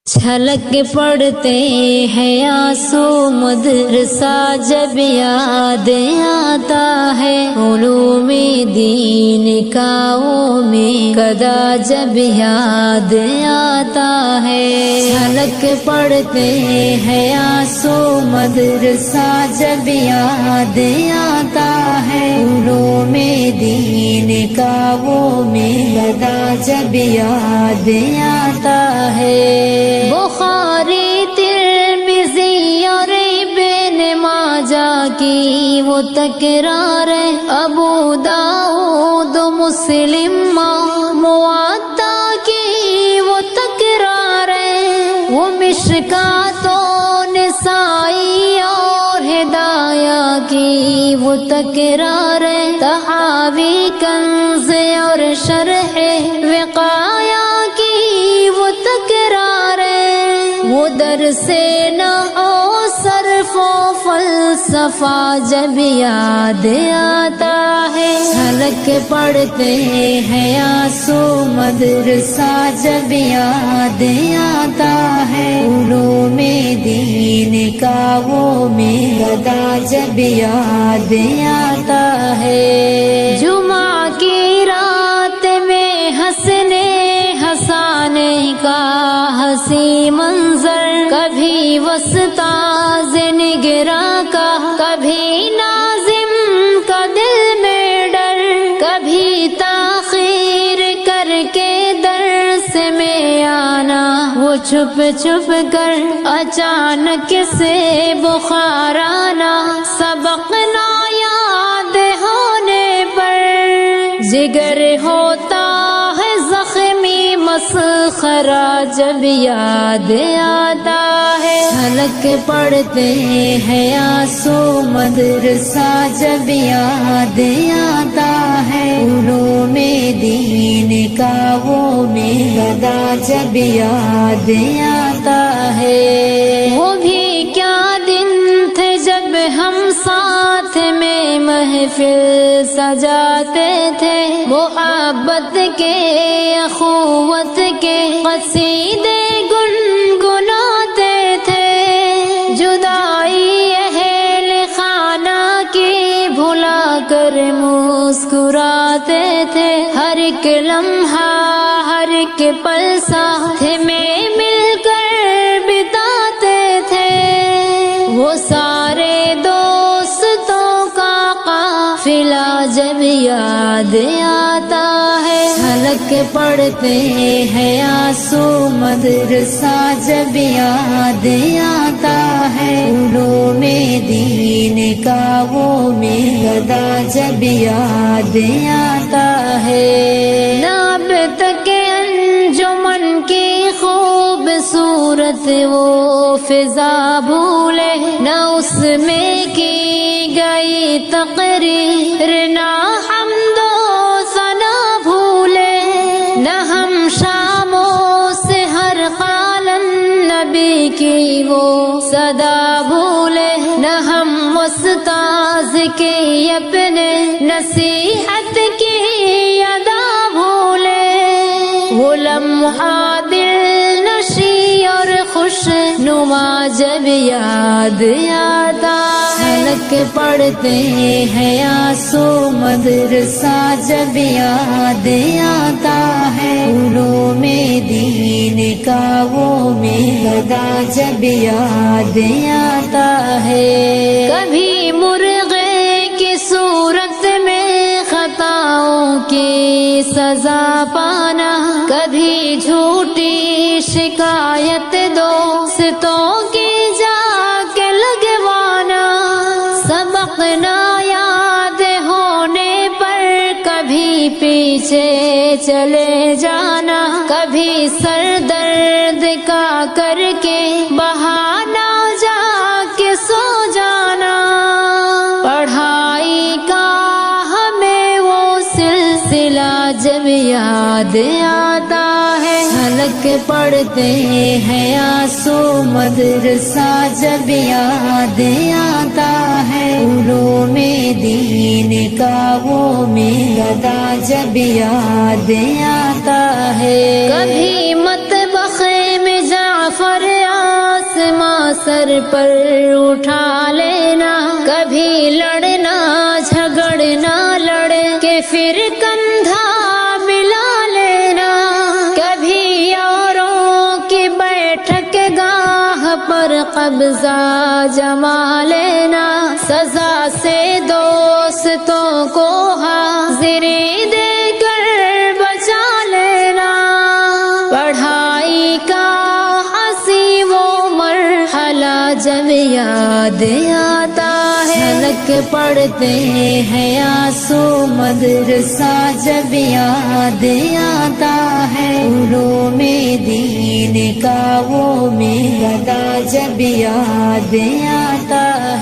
چھلک پڑتے ہیں آنسو مدرسہ جب یاد آتا ہے، علوم دین کا وہ میں قدا جب یاد آتا ہے۔ چھلک پڑتے ہیں آنسو مدرسہ جب یاد آتا ہے، علوم دین کا وہ میں قدا جب یاد آتا ہے۔ بخاری ترمذی اور ابن ماجہ کی وہ تکرار ہے، ابو داؤد مسلم موطا کی وہ تکرار ہے، وہ مشکات و نسائی اور ہدایہ کی وہ تکرار ہے، تحاوی کنز اور شرح وقایہ کی وہ تکرار ہے، وہ درس نحو صرف و فلسفہ جب یاد آتا ہے، چھلک پڑتے ہیں آنسو مدرسہ جب یاد آتا ہے، علوم دین کا وہ میں قدا جب یاد آتا ہے۔ جمعہ کی رات میں ہنسنے ہنسانے کا ہنسی منظر، کبھی وسطاذ نگراں کا، کبھی ناظم کا دل میں ڈر، کبھی تاخیر کر کے درس میں آنا، وہ چھپ چھپ کر اچانک سے بخار آنا، سبق نہ یاد ہونے پر جگر ہوتا ہے زخمی مسخرہ جب یاد آتا ہے، چھلک پڑتے ہیں آنسو مدرسہ جب یاد آتا ہے، علوم دین کا وہ میں قدا جب یاد آتا ہے۔ وہ بھی کیا دن تھے جب ہم ساتھ میں محفل سجاتے تھے، محبت کے اخوت کے قصیدے گنگناتے تھے، جدائی اہل خانہ کی بھلا کر مسکراتے تھے، ہر ایک لمحہ ہر ایک پل ساتھ میں مل کر بتاتے تھے، وہ سارے دوستوں کا قافلہ جب یاد آتا ہے، چھلک پڑتے ہیں آنسو مدرسہ جب یاد آتا ہے، علوم دین کا وہ میں قدا جب یاد آتا ہے۔ نہ اب تک انجمن کی خوبصورت وہ فضا بھولے، نہ اس میں کی گئی تقریر، نہ حمد و ثنا بھولے، نہ ہم شاموں سے ہر قال النبی کی وہ صدا بھولے، نہ ہم استاذ کی اپنے نصیحت کی ادا بھولے، وہ لمحہ دل نشی اور خوش نما جب یاد آتا، چھلک پڑتے ہیں آنسو مدرسہ جب یاد آتا ہے، علوم دین کا وہ میں قدا جب یاد آتا ہے۔ کبھی مرغے کی صورت میں خطاؤں کی سزا پانا، کبھی جھوٹی شکایت دوستوں کی جا کے لگوانا، سبق نہ یاد ہونے پر کبھی پیچھے چلے جانا، کبھی سر درد کا کر کے بہانا جا کے سو جانا، پڑھائی کا ہمیں وہ سلسلہ جب یاد آتا ہے، چھلک پڑتے ہیں آنسو مدرسہ جب یاد آتا ہے، علوم دین کا وہ میں قدا جب یاد آتا ہے۔ کبھی مطبخ میں جعفر سر پر اٹھا لینا، کبھی لڑنا جھگڑنا لڑ کے پھر کندھا ملا لینا، کبھی اوروں کی بیٹھک گاہ پر قبضہ جما لینا، سزا سے دوستوں کو حاضری دے کر بچا لینا، پڑھائی کا ہنسی وہ مرحلہ جب یاد آتا ہے، جھلک پڑھتے ہیں آنسو مدرسہ جب یاد آتا ہے، علوم دین کا وہ میرا جب یاد آتا ہے۔